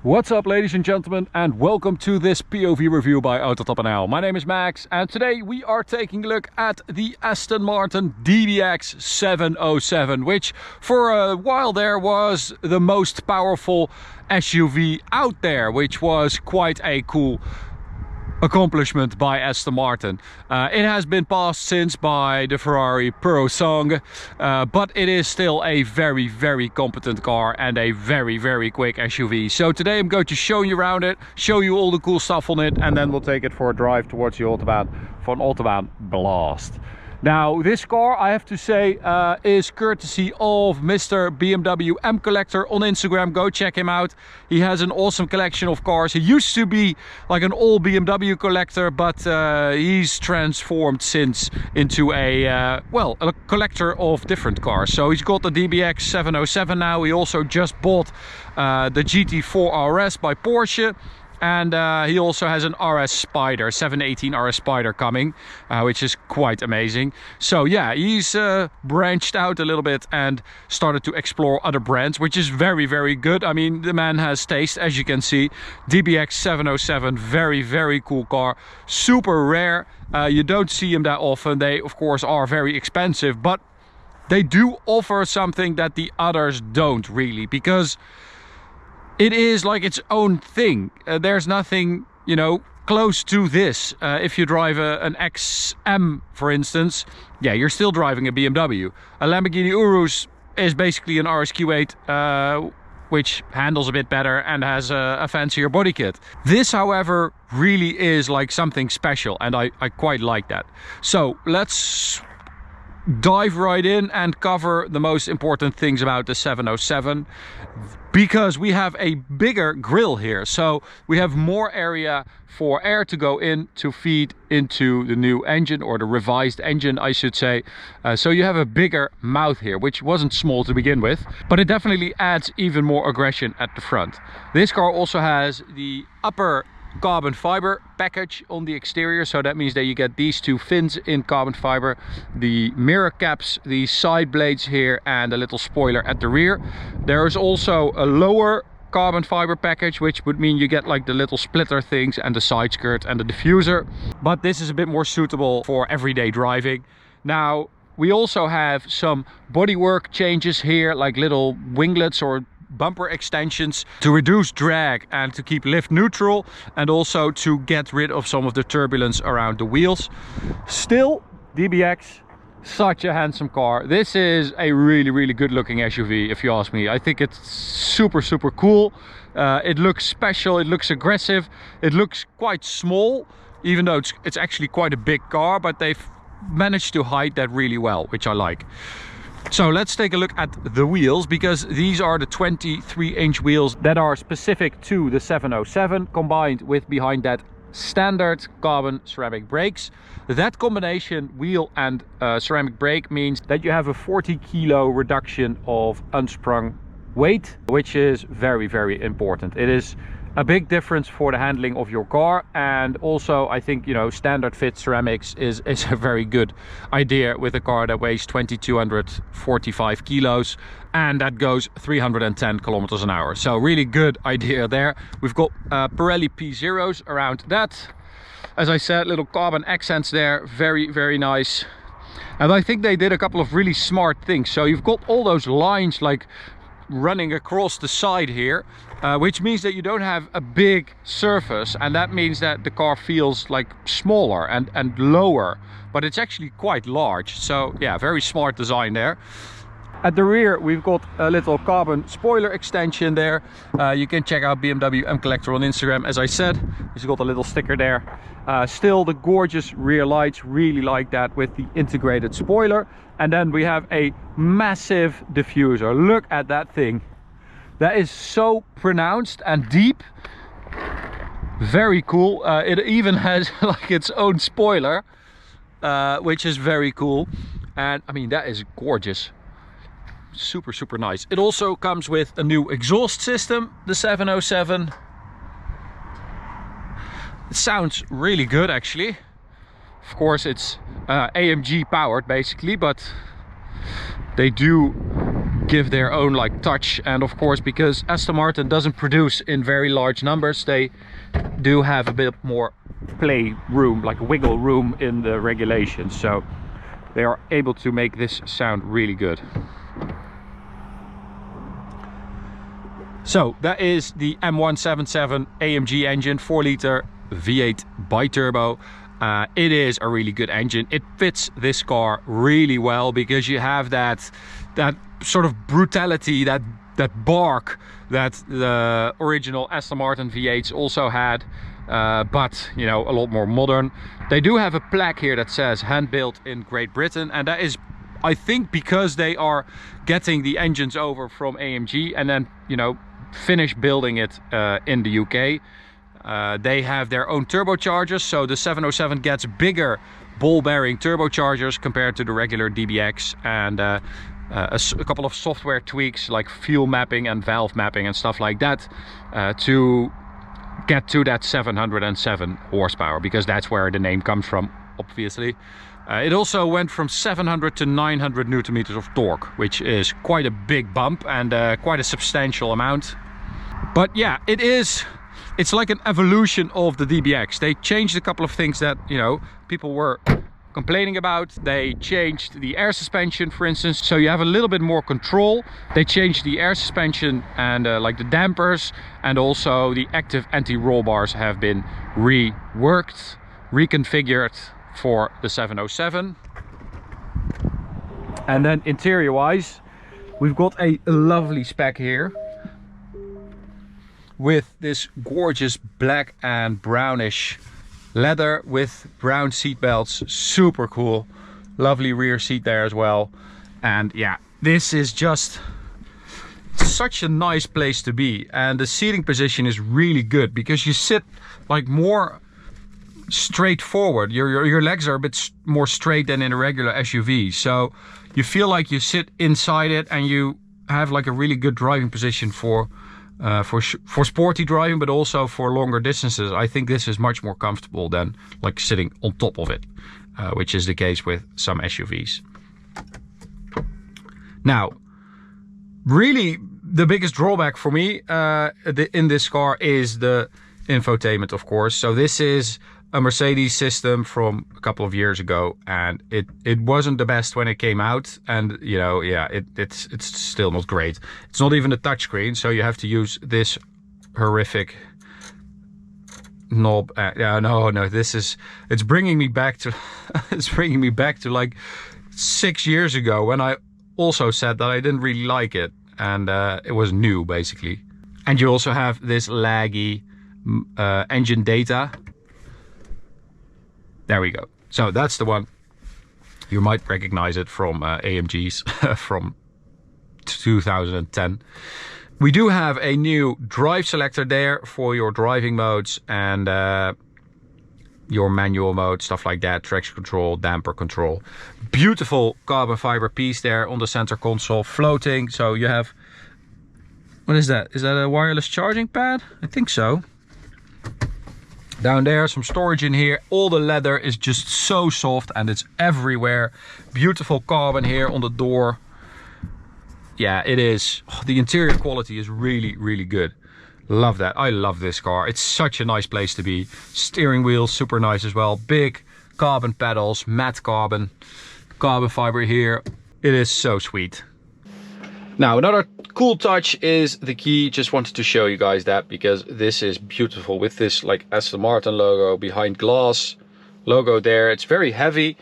What's up, ladies and gentlemen, and welcome to this POV review by Autobahn. My name is Max, and today we are taking a look at the Aston Martin DBX 707, which for a while there was the most powerful SUV out there, which was quite a cool accomplishment by Aston Martin. It has been passed since by the Ferrari Purosangue, but it is still a very competent car and a very quick SUV. So today I'm going to show you around it, show you all the cool stuff on it, and then we'll take it for a drive towards the Autobahn for an Autobahn blast. Now, this car, I have to say, is courtesy of Mr. BMW M Collector on Instagram. Go check him out. He has an awesome collection of cars. He used to be like an all BMW collector, but he's transformed since into a collector of different cars. So he's got the DBX 707 now. He also just bought the GT4 RS by Porsche. And he also has an RS Spider, 718 RS Spider coming, which is quite amazing. So yeah, he's branched out a little bit and started to explore other brands, which is very good. I mean, the man has taste, as you can see. DBX 707, very cool car, super rare. You don't see them that often. They, of course, are very expensive, but they do offer something that the others don't really, because it is like its own thing. There's nothing, you know, close to this. If you drive an XM, for instance, yeah, you're still driving a BMW. A Lamborghini Urus is basically an RSQ8, which handles a bit better and has a fancier body kit. This, however, really is like something special, and I quite like that. So let's dive right in and cover the most important things about the 707, because we have a bigger grille here, so we have more area for air to go in to feed into the new engine, or the revised engine, I should say. So you have a bigger mouth here, which wasn't small to begin with, but it definitely adds even more aggression at the front. This car also has the upper carbon fiber package on the exterior, so that means that you get these two fins in carbon fiber, the mirror caps, the side blades here, and a little spoiler at the rear. There is also a lower carbon fiber package, which would mean you get like the little splitter things and the side skirt and the diffuser, but this is a bit more suitable for everyday driving. Now, we also have some bodywork changes here, like little winglets or bumper extensions to reduce drag and to keep lift neutral, and also to get rid of some of the turbulence around the wheels. Still, DBX, such a handsome car. This is a really good looking SUV, if you ask me. I think it's super cool. It looks special, it looks aggressive, it looks quite small, even though it's actually quite a big car, but they've managed to hide that really well, which I like. So let's take a look at the wheels, because these are the 23-inch wheels that are specific to the 707, combined with behind that standard carbon ceramic brakes. That combination, wheel and ceramic brake, means that you have a 40-kilo reduction of unsprung weight, which is very important. It is a big difference for the handling of your car, and also I think, you know, standard fit ceramics is a very good idea with a car that weighs 2245 kilos and that goes 310 kilometers an hour. So really good idea there. We've got Pirelli P0s around that. As I said, little carbon accents there, very nice. And I think they did a couple of really smart things. So you've got all those lines like running across the side here, which means that you don't have a big surface, and that means that the car feels like smaller and lower, but it's actually quite large. So yeah, very smart design there. At the rear, we've got a little carbon spoiler extension there. You can check out BMW M Collector on Instagram, as I said. He's got a little sticker there. Still the gorgeous rear lights, really like that with the integrated spoiler. And then we have a massive diffuser. Look at that thing. That is so pronounced and deep. Very cool. It even has like its own spoiler, which is very cool. And I mean, that is gorgeous. Super nice. It also comes with a new exhaust system, the 707. It sounds really good, actually. Of course, it's AMG powered basically, but they do give their own like touch. And of course, because Aston Martin doesn't produce in very large numbers, they do have a bit more play room, like wiggle room in the regulations, so they are able to make this sound really good. So that is the M177 AMG engine, 4-liter V8 bi-turbo. It is a really good engine. It fits this car really well because you have that sort of brutality, that bark that the original Aston Martin V8s also had, but you know, a lot more modern. They do have a plaque here that says hand built in Great Britain, and that is, I think, because they are getting the engines over from AMG and then, you know, finish building it in the UK. They have their own turbochargers, so the 707 gets bigger ball bearing turbochargers compared to the regular DBX, and a couple of software tweaks like fuel mapping and valve mapping and stuff like that to get to that 707 horsepower, because that's where the name comes from, obviously. It also went from 700 to 900 Newton meters of torque, which is quite a big bump and quite a substantial amount. But yeah, it's like an evolution of the DBX. They changed a couple of things that, you know, people were complaining about. They changed the air suspension, for instance, so you have a little bit more control. They changed the air suspension and like the dampers, and also the active anti-roll bars have been reworked, reconfigured for the 707. And then interior wise, we've got a lovely spec here with this gorgeous black and brownish leather with brown seat belts. Super cool. Lovely rear seat there as well. And yeah, this is just such a nice place to be, and the seating position is really good because you sit like more straightforward. Your legs are a bit more straight than in a regular SUV, so you feel like you sit inside it and you have like a really good driving position for sporty driving, but also for longer distances. I think this is much more comfortable than like sitting on top of it, which is the case with some SUVs. Now, really the biggest drawback for me in this car is the infotainment, of course. So this is a Mercedes system from a couple of years ago, and it wasn't the best when it came out, and you know, yeah, it's still not great. It's not even a touchscreen, so you have to use this horrific knob. No, this is, it's bringing me back to it's bringing me back to like 6 years ago when I also said that I didn't really like it, and it was new basically. And you also have this laggy engine data. There we go. So that's the one. You might recognize it from AMG's from 2010. We do have a new drive selector there for your driving modes and your manual mode, stuff like that, traction control, damper control. Beautiful carbon fiber piece there on the center console, floating. So you have, what is that? Is that a wireless charging pad? I think so. Down there, some storage in here. All the leather is just so soft and it's everywhere. Beautiful carbon here on the door. Yeah, it is. Oh, the interior quality is really, really good. Love that. I love this car. It's such a nice place to be. Steering wheel, super nice as well. Big carbon pedals, matte carbon fiber here. It is so sweet. Now, another cool touch is the key. Just wanted to show you guys that because this is beautiful with this like Aston Martin logo behind glass logo there. It's very heavy.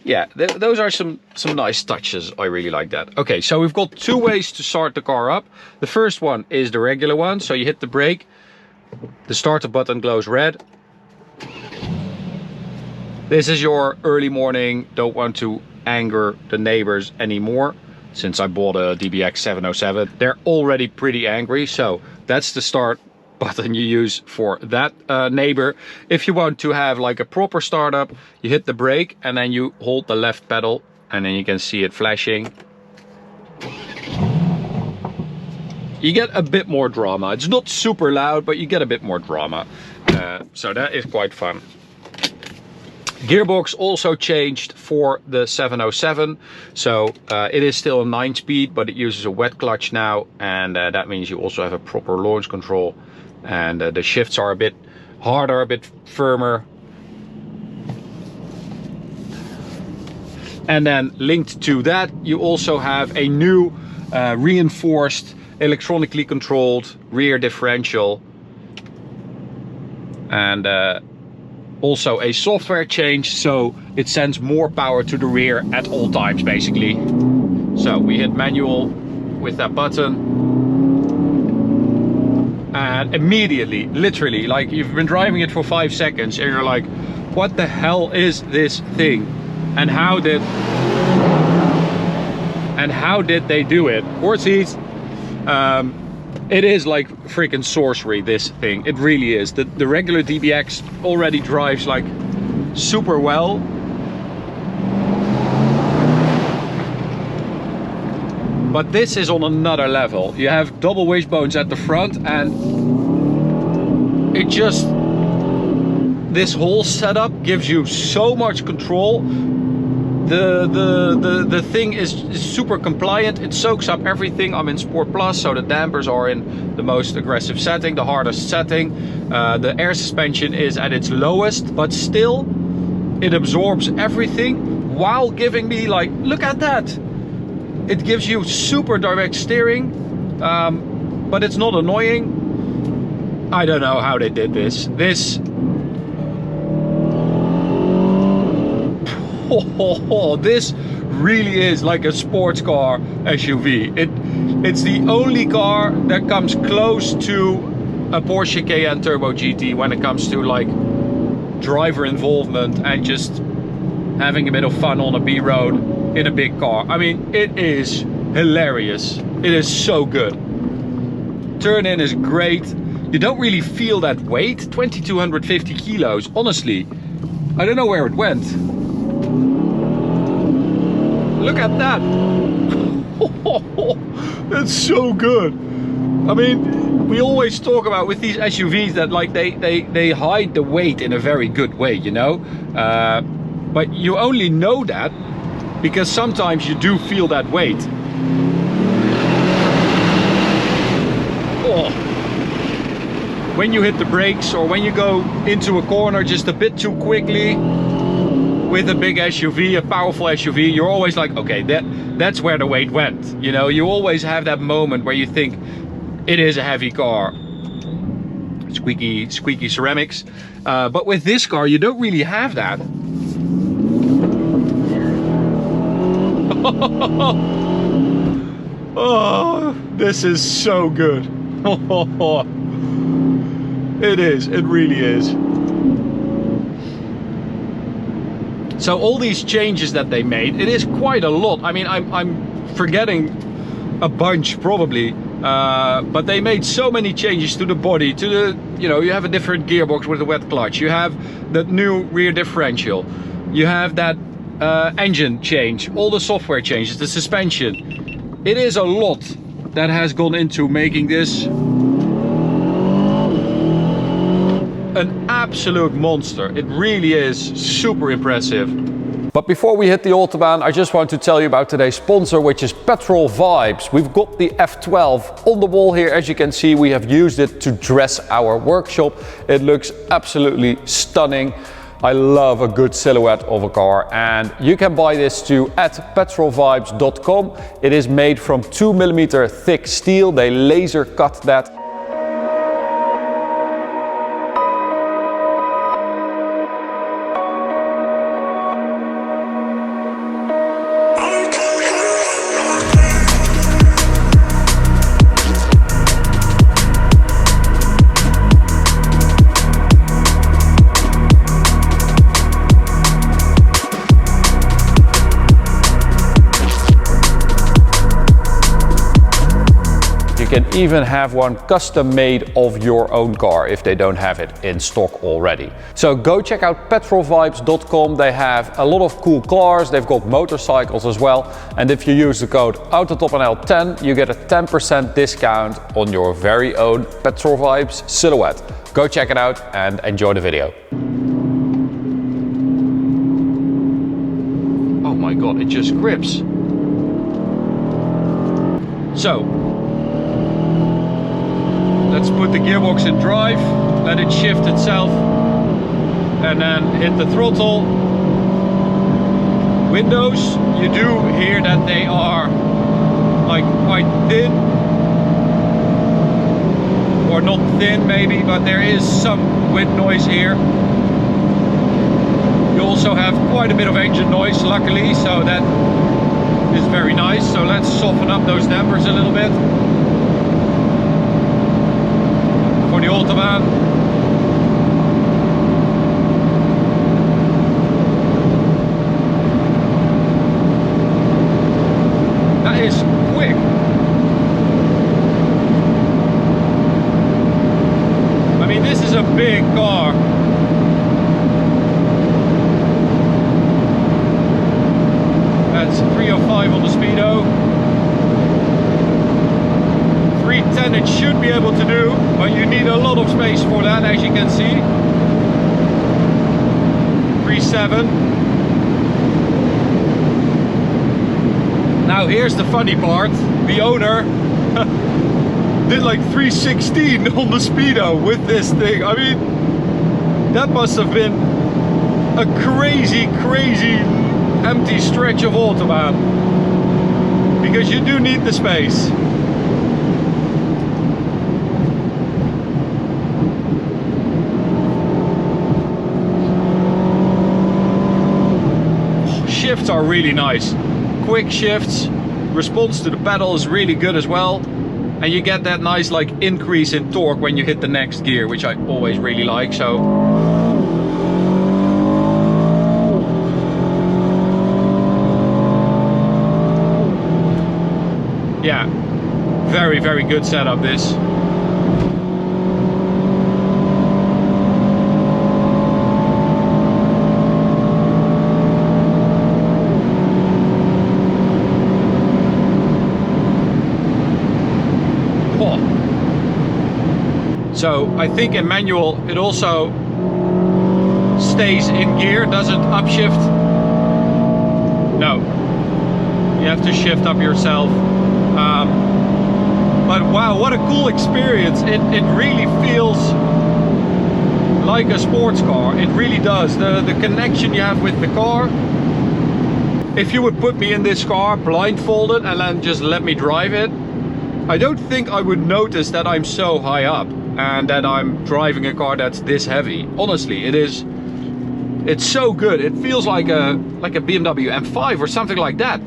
Yeah, those are some nice touches. I really like that. Okay, so we've got two ways to start the car up. The first one is the regular one. So you hit the brake, the starter button glows red. This is your early morning, don't want to anger the neighbors anymore. Since I bought a DBX 707, they're already pretty angry, so that's the start button you use for that neighbor. If you want to have like a proper startup, you hit the brake and then you hold the left pedal and then you can see it flashing. You get a bit more drama. It's not super loud, but you get a bit more drama. So that is quite fun. Gearbox also changed for the 707, so it is still a 9-speed, but it uses a wet clutch now, and that means you also have a proper launch control, and the shifts are a bit harder, a bit firmer. And then linked to that, you also have a new reinforced electronically controlled rear differential, and also a software change, so it sends more power to the rear at all times basically. So we hit manual with that button, and immediately, literally, like you've been driving it for 5 seconds and you're like, what the hell is this thing? And how did they do it? Horsies, it is like freaking sorcery, this thing. It really is. The regular DBX already drives like super well. But this is on another level. You have double wishbones at the front, and it just, this whole setup gives you so much control. The thing is super compliant. It soaks up everything. I'm in Sport Plus, so the dampers are in the most aggressive setting, the hardest setting. The air suspension is at its lowest, but still it absorbs everything while giving me, like, look at that. It gives you super direct steering, but it's not annoying. I don't know how they did this. This really is like a sports car SUV. It's the only car that comes close to a Porsche Cayenne Turbo GT when it comes to like driver involvement and just having a bit of fun on a B road in a big car. I mean, it is hilarious. It is so good. Turn in is great. You don't really feel that weight. 2250 kilos. Honestly, I don't know where it went. Look at that. That's so good. I mean, we always talk about with these SUVs that like they hide the weight in a very good way, you know, but you only know that because sometimes you do feel that weight. Oh. When you hit the brakes or when you go into a corner just a bit too quickly with a big SUV, a powerful SUV, you're always like, okay, that's where the weight went. You know, you always have that moment where you think it is a heavy car. Squeaky ceramics. But with this car, you don't really have that. Oh, this is so good. It is, it really is. So all these changes that they made, it is quite a lot. I mean, I'm forgetting a bunch probably, but they made so many changes to the body, to the, you know, you have a different gearbox with a wet clutch, you have that new rear differential, you have that engine change, all the software changes, the suspension. It is a lot that has gone into making this an absolute monster. It really is super impressive. But before we hit the Autobahn, I just want to tell you about today's sponsor, which is Petrol Vibes. We've got the F12 on the wall here. As you can see, we have used it to dress our workshop. It looks absolutely stunning. I love a good silhouette of a car, and you can buy this too at petrolvibes.com. It is made from 2mm thick steel. They laser cut that. You can even have one custom made of your own car if they don't have it in stock already. So go check out petrolvibes.com. They have a lot of cool cars. They've got motorcycles as well. And if you use the code AutoTopNL10, you get a 10% discount on your very own Petrol Vibes silhouette. Go check it out and enjoy the video. just grips. So let's put the gearbox in drive, let it shift itself, and then hit the throttle. Windows, you do hear that they are like quite thin, or not thin maybe, but there is some wind noise here. You also have quite a bit of engine noise, luckily, so that is very nice. So let's soften up those dampers a little bit for the Autobahn. That is quick. I mean, this is a big car. That's 305 on the speedo. 310 it should be able to do, but you need a lot of space for that, as you can see. 3.7. Now here's the funny part. The owner did like 316 on the speedo with this thing. I mean, that must have been a crazy empty stretch of Autobahn, because you do need the space. Shifts are really nice, quick shifts, response to the pedal is really good as well, and you get that nice like increase in torque when you hit the next gear, which I always really like. So yeah, very good setup this. Oh. So I think in manual it also stays in gear, doesn't upshift. No, you have to shift up yourself. But wow, what a cool experience. It really feels like a sports car. It really does. The connection you have with the car. If you would put me in this car blindfolded and then just let me drive it, I don't think I would notice that I'm so high up and that I'm driving a car that's this heavy. Honestly, it's so good. It feels like a BMW M5 or something like that.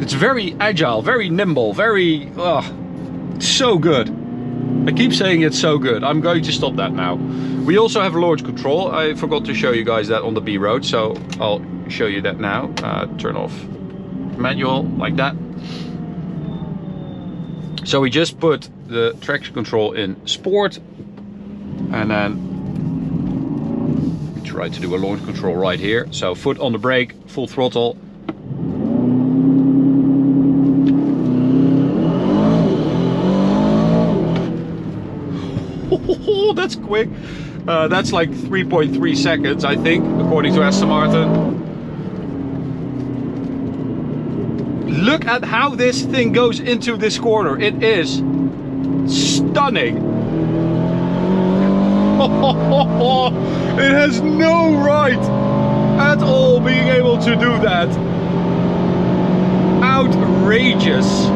It's very agile, very nimble, very, so good. I keep saying it's so good. I'm going to stop that now. We also have launch control. I forgot to show you guys that on the B road, so I'll show you that now. Turn off manual, like that. So we just put the traction control in sport, and then we try to do a launch control right here. So foot on the brake, full throttle. Oh, that's quick. That's like 3.3 seconds, I think, according to Aston Martin. Look at how this thing goes into this corner. It is stunning. It has no right at all being able to do that. Outrageous.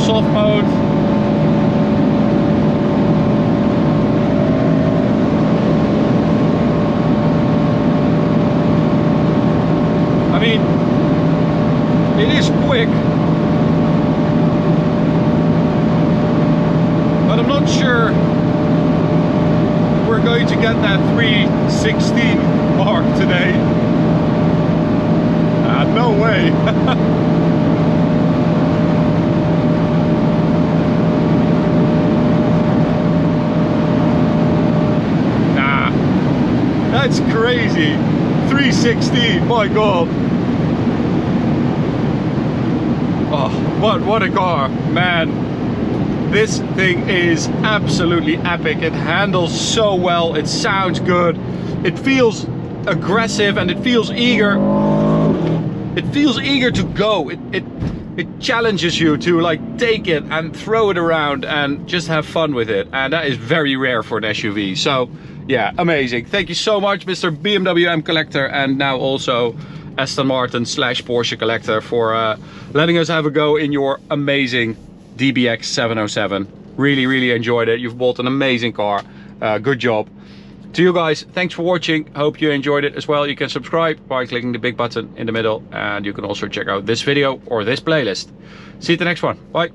Soft mode. I mean, it is quick, but I'm not sure we're going to get that 316 mark today. No way. That's crazy. 316, my god. Oh, what a car, man. This thing is absolutely epic. It handles so well, it sounds good, it feels aggressive, and it feels eager. It feels eager to go. It challenges you to like take it and throw it around and just have fun with it, and that is very rare for an SUV. So yeah, amazing. Thank you so much, Mr. BMW M collector, and now also Aston Martin / Porsche collector, for letting us have a go in your amazing DBX 707. Really enjoyed it. You've bought an amazing car. Good job. To you guys, thanks for watching. Hope you enjoyed it as well. You can subscribe by clicking the big button in the middle, and you can also check out this video or this playlist. See you at the next one. Bye.